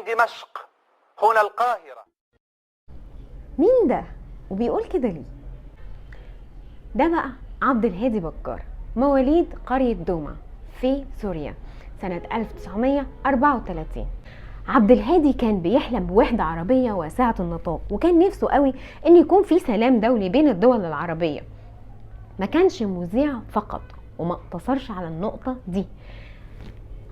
دمشق هنا القاهرة. مين ده؟ وبيقول كده ليه؟ ده بقى عبد الهادي بكار، مواليد قرية دوما في سوريا سنة 1934. عبد الهادي كان بيحلم بوحدة عربية واسعة النطاق، وكان نفسه قوي ان يكون في سلام دولي بين الدول العربية. ما كانش مذيع فقط وما اقتصرش على النقطة دي.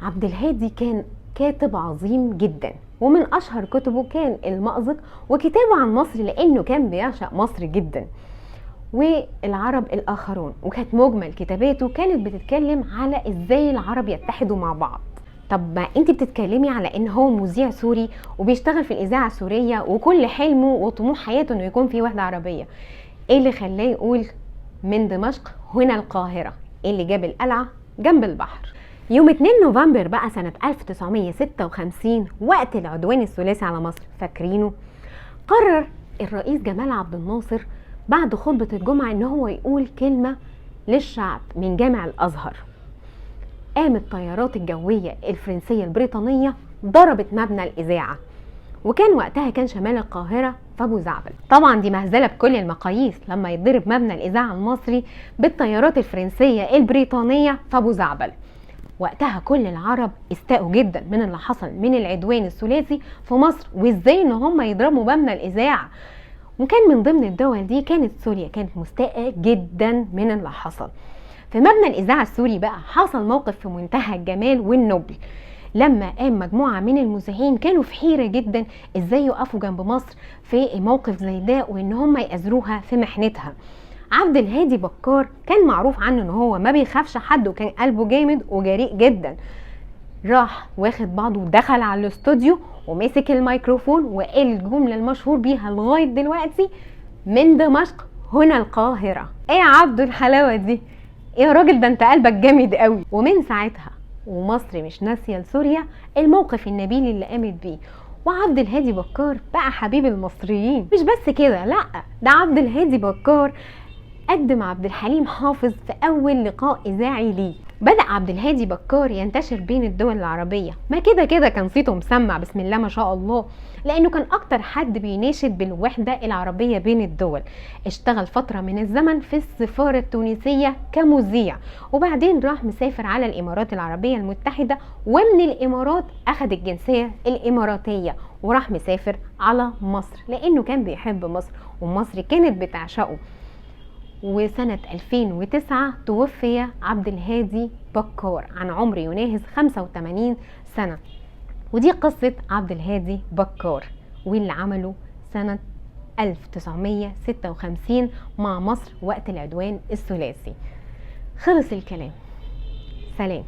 عبد الهادي كان كاتب عظيم جدا، ومن اشهر كتبه كان المأزق وكتابه عن مصر، لانه كان بيعشق مصر جدا، والعرب الاخرون. وكانت مجمل كتاباته كانت بتتكلم على ازاي العرب يتحدوا مع بعض. طب ما انت بتتكلمي على ان هو مذيع سوري وبيشتغل في الاذاعه السوريه، وكل حلمه وطموح حياته انه يكون في وحده عربيه، ايه اللي خلاه يقول من دمشق هنا القاهره؟ ايه اللي جاب القلعه جنب البحر؟ يوم 2 نوفمبر بقى سنه 1956 وقت العدوان الثلاثي على مصر، فاكرينه؟ قرر الرئيس جمال عبد الناصر بعد خطبه الجمعه ان هو يقول كلمه للشعب من جامع الازهر. قامت الطيارات الجوية الفرنسية البريطانية ضربت مبنى الإذاعة، وكان وقتها كان شمال القاهرة في أبو زعبل. طبعا دي مهزلة بكل المقاييس لما يتضرب مبنى الإذاعة المصري بالطيارات الفرنسية البريطانية في أبو زعبل. وقتها كل العرب استاءوا جدا من اللي حصل من العدوان الثلاثي في مصر، وازاي ان هم يضربوا مبنى الإذاعة. وكان من ضمن الدول دي كانت سوريا، كانت مستاءة جدا من اللي حصل. في مبنى الإذاعة السوري بقى حصل موقف في منتهى الجمال والنبل، لما قام مجموعة من المذيعين كانوا في حيرة جدا ازاي يقفوا جنب مصر في موقف زي ده، وان هم يأزروها في محنتها. عبد الهادي بكار كان معروف عنه ان هو ما بيخافش حد، وكان قلبه جامد وجريء جدا. راح واخد بعضه ودخل على الاستوديو ومسك الميكروفون وقال الجملة المشهور بيها لغاية دلوقتي: من دمشق هنا القاهرة. ايه يا عبد الحلاوة دي؟ يا راجل ده انت قلبك جامد قوي. ومن ساعتها ومصر مش ناسيه لسوريا الموقف النبيل اللي قامت بيه، وعبد الهادي بكار بقى حبيب المصريين. مش بس كده، لا، ده عبد الهادي بكار قدم عبد الحليم حافظ في اول لقاء اذاعي ليه. بدأ عبد الهادي بكار ينتشر بين الدول العربية، ما كده كان صيته مسمع بسم الله ما شاء الله، لانه كان اكتر حد بيناشد بالوحدة العربية بين الدول. اشتغل فترة من الزمن في السفارة التونسية كمذيع، وبعدين راح مسافر على الامارات العربية المتحدة، ومن الامارات اخذ الجنسية الاماراتية وراح مسافر على مصر، لانه كان بيحب مصر ومصر كانت بتعشقه. وسنة 2009 توفي عبد الهادي بكار عن عمر يناهز 85 سنة. ودي قصة عبد الهادي بكار واللي عمله سنة 1956 مع مصر وقت العدوان الثلاثي. خلص الكلام، سلام.